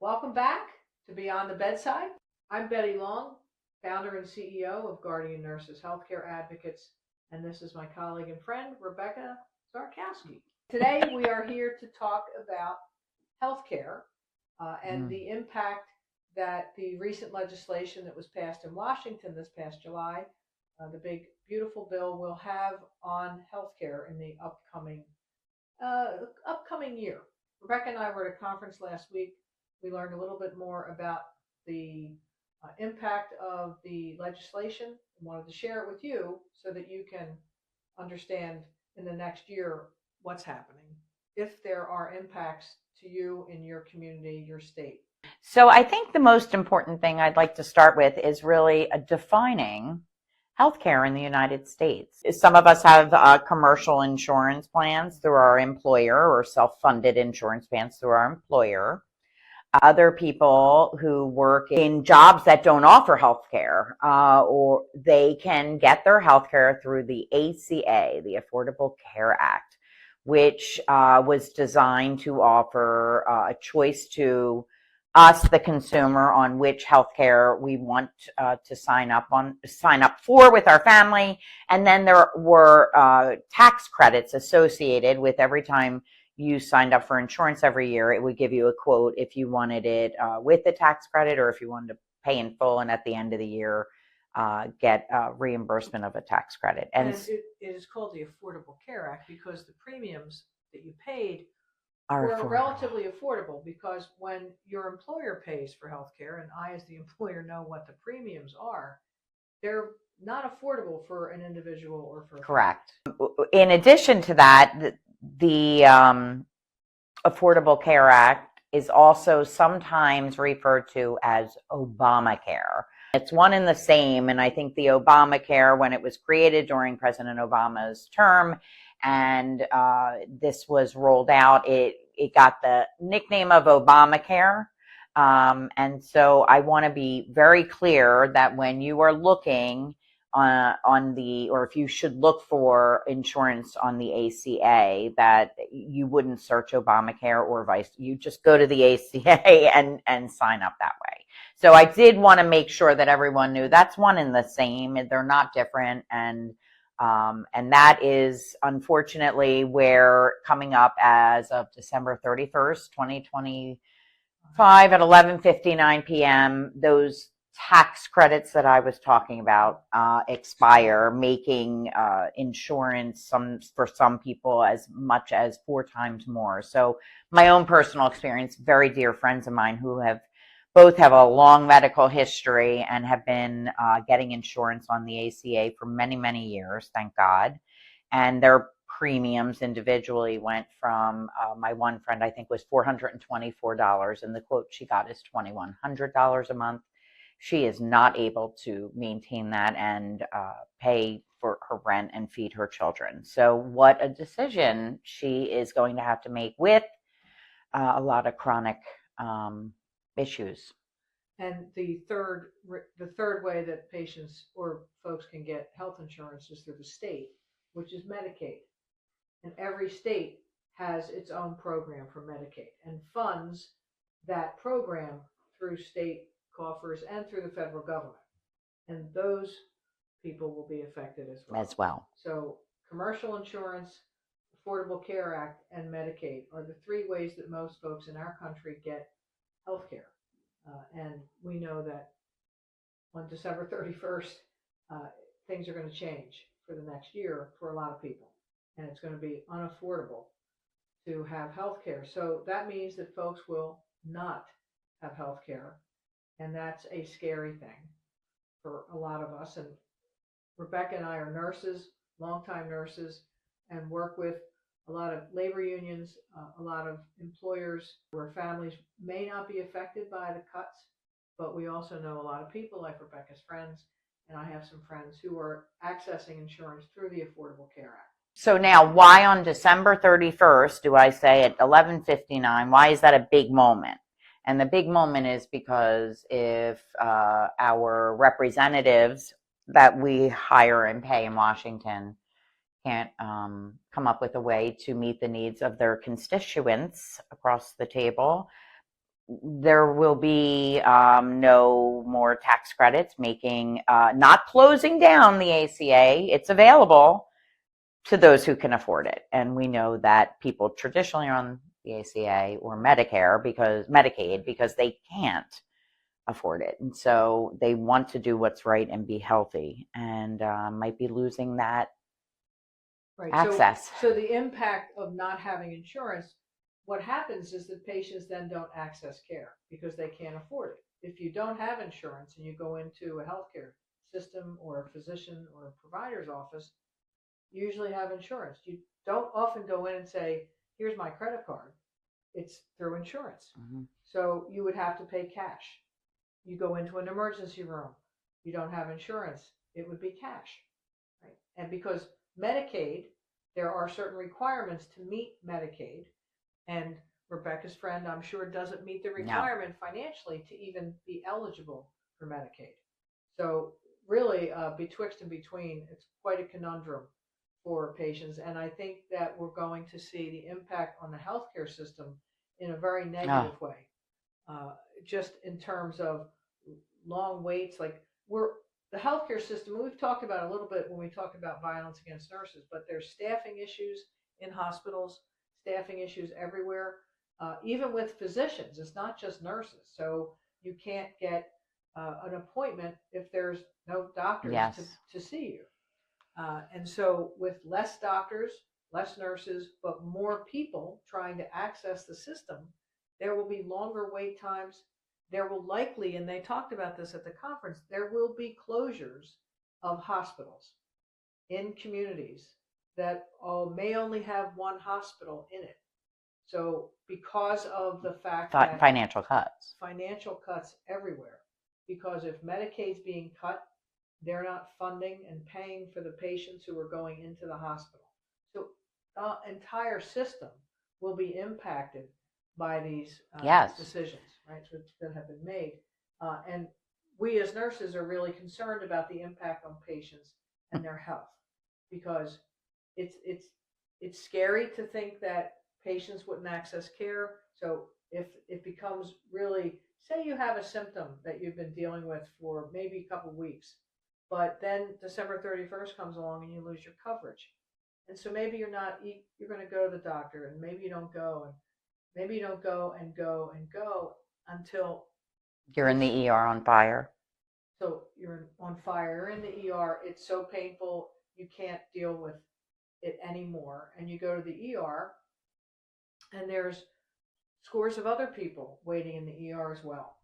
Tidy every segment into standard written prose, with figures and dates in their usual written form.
Welcome back to Beyond the Bedside. I'm Betty Long, founder and CEO of Guardian Nurses Healthcare Advocates, and this is my colleague and friend, Rebecca Czarkowski. Today we are here to talk about healthcare and the impact that the recent legislation that was passed in Washington this past July, the big beautiful bill, will have on healthcare in the upcoming year. Rebecca and I were at a conference last week. We learned a little bit more about the impact of the legislation and wanted to share it with you so that you can understand in the next year what's happening, if there are impacts to you in your community, your state. So I think the most important thing I'd like to start with is really defining healthcare in the United States. Some of us have commercial insurance plans through our employer or self-funded insurance plans through our employer. Other people who work in jobs that don't offer healthcare, or they can get their healthcare through the ACA, the Affordable Care Act, which was designed to offer a choice to us, the consumer, on which healthcare we want to sign up for with our family. And then there were tax credits associated with every time you signed up for insurance every year. It would give you a quote if you wanted it with the tax credit, or if you wanted to pay in full and at the end of the year get reimbursement of a tax credit. And it is called the Affordable Care Act because the premiums that you paid were relatively affordable, because when your employer pays for health care, and I as the employer know what the premiums are, they're not affordable for an individual or for a Correct. In addition to that, the Affordable Care Act is also sometimes referred to as Obamacare. It's one and the same, and I think the Obamacare, when it was created during President Obama's term, and this was rolled out, it got the nickname of Obamacare. And so I want to be very clear that when you are looking or if you should look for insurance on the ACA, that you wouldn't search Obamacare or you just go to the ACA and sign up that way. So I did want to make sure that everyone knew that's one and the same, and they're not different. And that is unfortunately where, coming up as of December 31st, 2025 at 11:59 p.m., those tax credits that I was talking about expire, making insurance for some people as much as 4 times more. So my own personal experience, very dear friends of mine who both have a long medical history and have been getting insurance on the ACA for many, many years, thank God. And their premiums individually went from, my one friend I think was $424, and the quote she got is $2,100 a month. She is not able to maintain that and pay for her rent and feed her children. So what a decision she is going to have to make with a lot of chronic issues. And the third way that patients or folks can get health insurance is through the state, which is Medicaid. And every state has its own program for Medicaid and funds that program through state coffers and through the federal government. And those people will be affected as well. So commercial insurance, Affordable Care Act, and Medicaid are the 3 ways that most folks in our country get health care. And we know that on December 31st, things are going to change for the next year for a lot of people. And it's going to be unaffordable to have health care. So that means that folks will not have health care. And that's a scary thing for a lot of us. And Rebecca and I are nurses, longtime nurses, and work with a lot of labor unions, a lot of employers where families may not be affected by the cuts, but we also know a lot of people like Rebecca's friends, and I have some friends who are accessing insurance through the Affordable Care Act. So now, why on December 31st do I say at 11:59? Why is that a big moment? And the big moment is because if our representatives that we hire and pay in Washington can't come up with a way to meet the needs of their constituents across the table, there will be no more tax credits, making not closing down the ACA. It's available to those who can afford it. And we know that people traditionally are on the ACA or Medicaid because they can't afford it. And so they want to do what's right and be healthy, and might be losing that access. So the impact of not having insurance, what happens is that patients then don't access care because they can't afford it. If you don't have insurance and you go into a healthcare system or a physician or a provider's office, you usually have insurance. You don't often go in and say, here's my credit card. It's through insurance. Mm-hmm. So you would have to pay cash. You go into an emergency room. You don't have insurance. It would be cash. Right? And because Medicaid, there are certain requirements to meet Medicaid. And Rebecca's friend, I'm sure, doesn't meet the requirement financially to even be eligible for Medicaid. So really, betwixt and between, it's quite a conundrum for patients. And I think that we're going to see the impact on the healthcare system in a very negative way. Just in terms of long waits, like the healthcare system, we've talked about a little bit when we talk about violence against nurses, but there's staffing issues in hospitals, staffing issues everywhere, even with physicians. It's not just nurses. So you can't get an appointment if there's no doctors to see you. And so with less doctors, less nurses, but more people trying to access the system, there will be longer wait times. There will likely, and they talked about this at the conference, there will be closures of hospitals in communities that may only have one hospital in it. So because of the fact that financial cuts everywhere, because if Medicaid's being cut, they're not funding and paying for the patients who are going into the hospital. So the entire system will be impacted by these decisions, right, that have been made. And we as nurses are really concerned about the impact on patients and their health, because it's scary to think that patients wouldn't access care. So if it becomes really, say you have a symptom that you've been dealing with for maybe a couple of weeks, but then December 31st comes along and you lose your coverage. And so maybe you're going to go to the doctor, and maybe you don't go, and maybe you don't go and go and go until you're in the ER on fire. So you're on fire, you're in the ER. It's so painful, you can't deal with it anymore. And you go to the ER, and there's scores of other people waiting in the ER as well,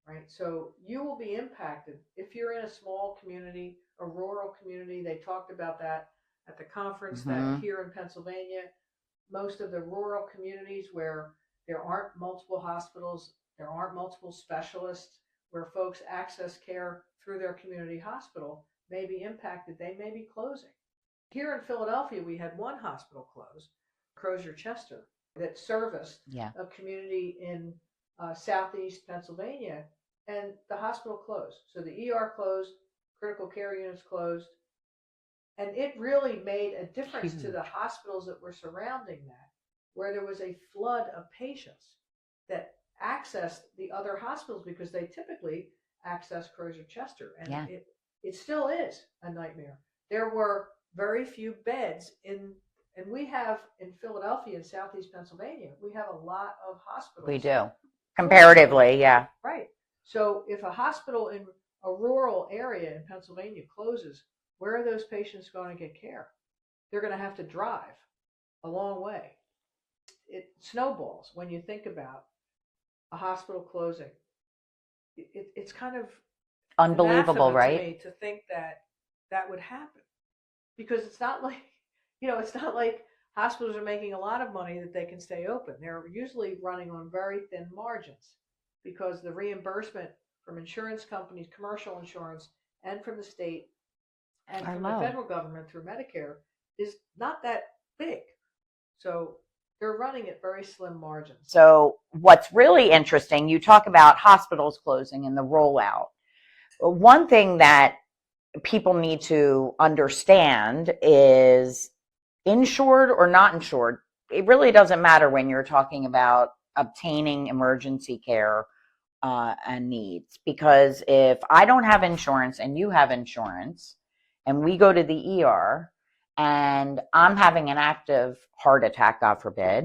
right? So you will be impacted if you're in a small community, a rural community. They talked about that at the conference, that here in Pennsylvania, most of the rural communities where there aren't multiple hospitals, there aren't multiple specialists, where folks access care through their community hospital, may be impacted. They may be closing. Here in Philadelphia, we had one hospital close, Crozier-Chester, that serviced a community in southeast Pennsylvania, and the hospital closed. So the ER closed, critical care units closed, and it really made a difference to the hospitals that were surrounding that, where there was a flood of patients that accessed the other hospitals because they typically access Crozier-Chester, and it still is a nightmare. There were very few beds and we have in Philadelphia and southeast Pennsylvania, we have a lot of hospitals. We do, comparatively, yeah. Right. So if a hospital in a rural area in Pennsylvania closes, where are those patients going to get care? They're going to have to drive a long way. It snowballs when you think about a hospital closing. It's kind of unbelievable, right? To me to think that would happen, because it's not like, it's not like hospitals are making a lot of money that they can stay open. They're usually running on very thin margins because the reimbursement from insurance companies, commercial insurance, and from the state and from the federal government through Medicare is not that big. So they're running at very slim margins. So what's really interesting, you talk about hospitals closing and the rollout. One thing that people need to understand is, insured or not insured, it really doesn't matter when you're talking about obtaining emergency care and needs. Because if I don't have insurance and you have insurance, and we go to the ER, and I'm having an active heart attack, God forbid,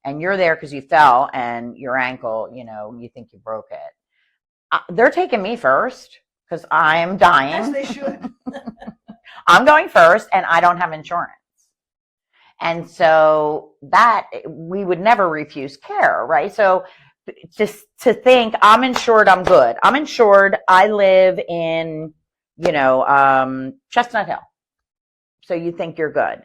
and you're there because you fell and your ankle, you think you broke it. They're taking me first because I'm dying. As they should. I'm going first, and I don't have insurance. And so that we would never refuse care, right? So just to think I'm insured, I'm good. I'm insured. I live in, Chestnut Hill. So you think you're good.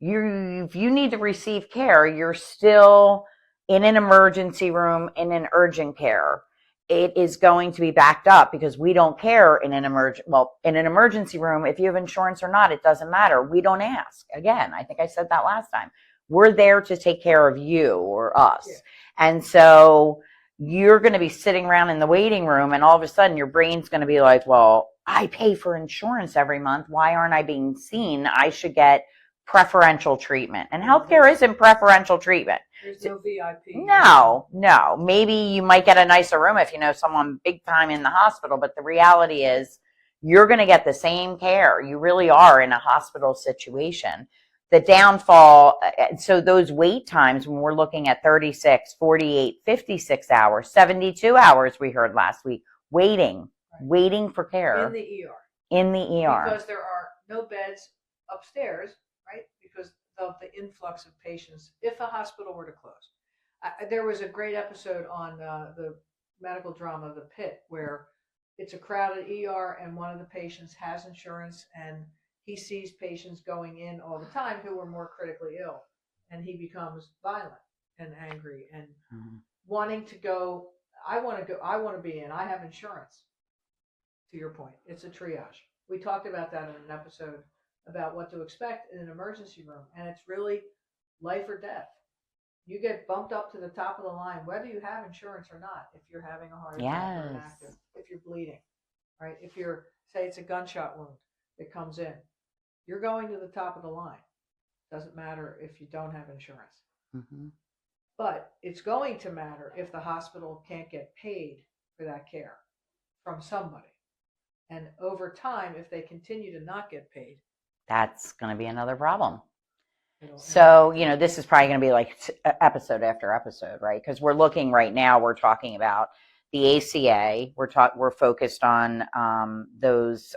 If you need to receive care, you're still in an emergency room, in an urgent care. It is going to be backed up because we don't care in an emergency room, if you have insurance or not, it doesn't matter. We don't ask. Again, I think I said that last time. We're there to take care of you or us. Yeah. And so you're going to be sitting around in the waiting room, and all of a sudden your brain's going to be like, well, I pay for insurance every month. Why aren't I being seen? I should get preferential treatment. And healthcare isn't preferential treatment. There's no VIP. No. Maybe you might get a nicer room if you know someone big time in the hospital, but the reality is you're going to get the same care. You really are in a hospital situation. The downfall, so those wait times when we're looking at 36, 48, 56 hours, 72 hours we heard last week, waiting for care. In the ER. In the ER. Because there are no beds upstairs, right? Because of the influx of patients if a hospital were to close. There was a great episode on the medical drama The Pit where it's a crowded ER and one of the patients has insurance and he sees patients going in all the time who are more critically ill, and he becomes violent and angry and wanting to go. I want to be in. I have insurance. To your point, it's a triage. We talked about that in an episode about what to expect in an emergency room, and it's really life or death. You get bumped up to the top of the line, whether you have insurance or not. If you're having a heart attack or an active, if you're bleeding, right? If you're, say, it's a gunshot wound that comes in, you're going to the top of the line. Doesn't matter if you don't have insurance. Mm-hmm. But it's going to matter if the hospital can't get paid for that care from somebody. And over time, if they continue to not get paid, that's going to be another problem. So, this is probably going to be like episode after episode, right? Because we're looking right now, we're talking about the ACA. We're focused on those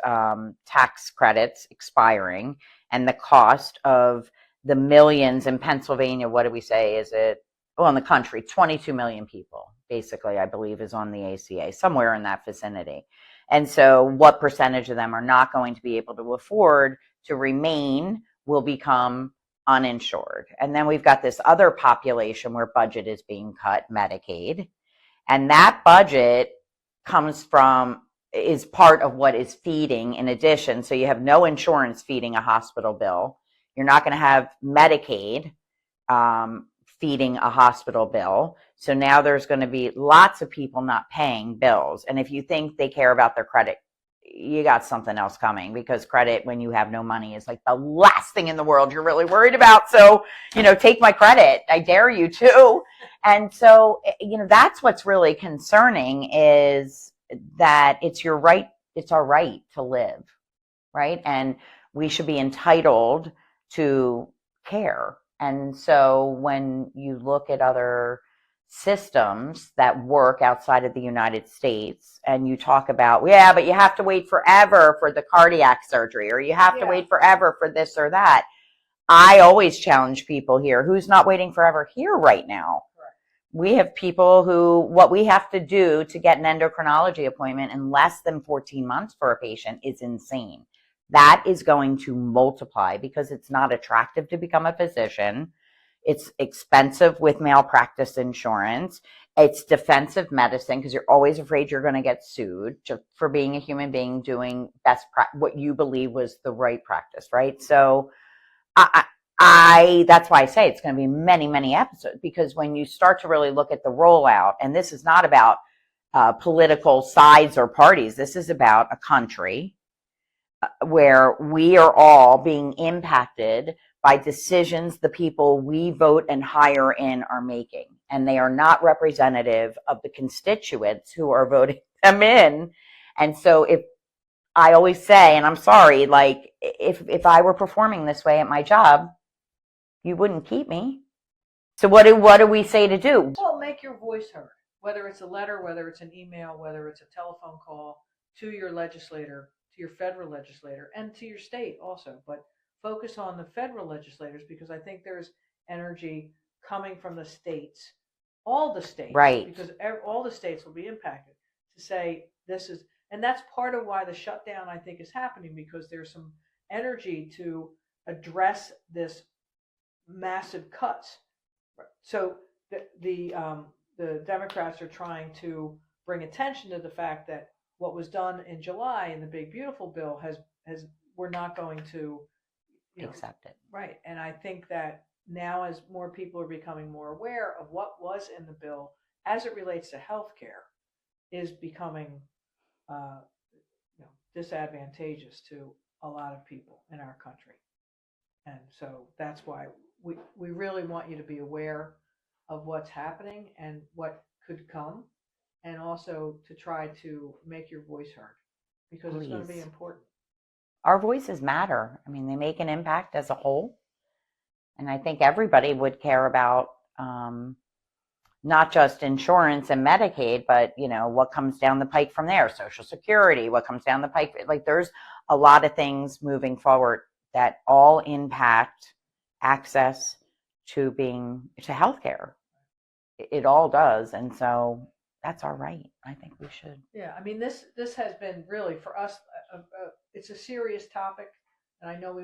tax credits expiring and the cost of the millions in Pennsylvania. What do we say? Is it, in the country, 22 million people, basically, I believe, is on the ACA, somewhere in that vicinity. And so what percentage of them are not going to be able to afford to remain will become uninsured. And then we've got this other population where budget is being cut, Medicaid. And that budget is part of what is feeding in addition. So you have no insurance feeding a hospital bill. You're not going to have Medicaid feeding a hospital bill. So now there's going to be lots of people not paying bills. And if you think they care about their credit, you got something else coming, because credit, when you have no money, is like the last thing in the world you're really worried about. So, take my credit. I dare you to. And so, that's what's really concerning, is that it's your right. It's our right to live, right? And we should be entitled to care. And so when you look at other systems that work outside of the United States, and you talk about, but you have to wait forever for the cardiac surgery, or you have to wait forever for this or that. I always challenge people here, who's not waiting forever here right now? Correct. We have people who, what we have to do to get an endocrinology appointment in less than 14 months for a patient is insane. That is going to multiply because it's not attractive to become a physician. It's expensive with malpractice insurance. It's defensive medicine because you're always afraid you're going to get sued just for being a human being doing what you believe was the right practice, right? So that's why I say it's going to be many, many episodes, because when you start to really look at the rollout, and this is not about political sides or parties, this is about a country where we are all being impacted by decisions the people we vote and hire in are making. and they are not representative of the constituents who are voting them in. And so if I always say, and I'm sorry, like if I were performing this way at my job, you wouldn't keep me. So what do we say to do? Well, make your voice heard, whether it's a letter, whether it's an email, whether it's a telephone call to your legislator, to your federal legislator, and to your state also. But focus on the federal legislators, because I think there's energy coming from the states, all the states, Right. because all the states will be impacted, to say this is, and that's part of why the shutdown, I think, is happening, because there's some energy to address this massive cuts. So the Democrats are trying to bring attention to the fact that what was done in July in the Big Beautiful Bill has we're not going to Accept it. Right. And I think that now, as more people are becoming more aware of what was in the bill as it relates to health care, is becoming disadvantageous to a lot of people in our country. And so that's why we really want you to be aware of what's happening and what could come, and also to try to make your voice heard, because it's going to be important. Our voices matter. I mean, they make an impact as a whole. And I think everybody would care about not just insurance and Medicaid, but, what comes down the pike from there, Social Security, what comes down the pike. Like, there's a lot of things moving forward that all impact access to healthcare. It all does. And so that's our right. I think we should. Yeah, I mean, this has been really, for us, it's a serious topic, and I know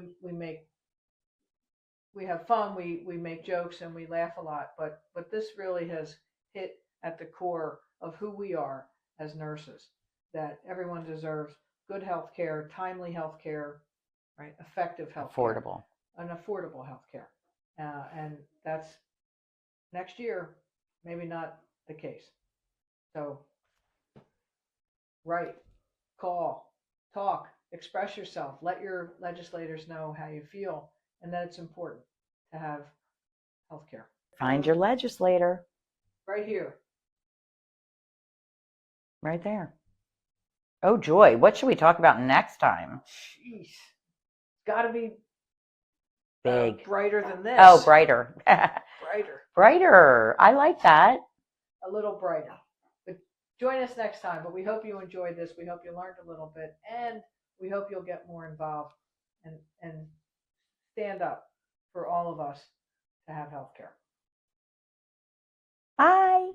we have fun, we make jokes, and we laugh a lot, but this really has hit at the core of who we are as nurses, that everyone deserves good health care, timely health care, right? Effective health care. Affordable. An affordable health care. And that's next year, maybe not the case. So, write, call, talk, express yourself, let your legislators know how you feel, and that it's important to have health care. Find your legislator. Right here. Right there. Oh, joy. What should we talk about next time? Jeez. It's got to be big. Brighter than this. Oh, brighter. Brighter. Brighter. I like that. A little brighter. But join us next time. But we hope you enjoyed this. We hope you learned a little bit. And we hope you'll get more involved and stand up for all of us to have health care. Bye.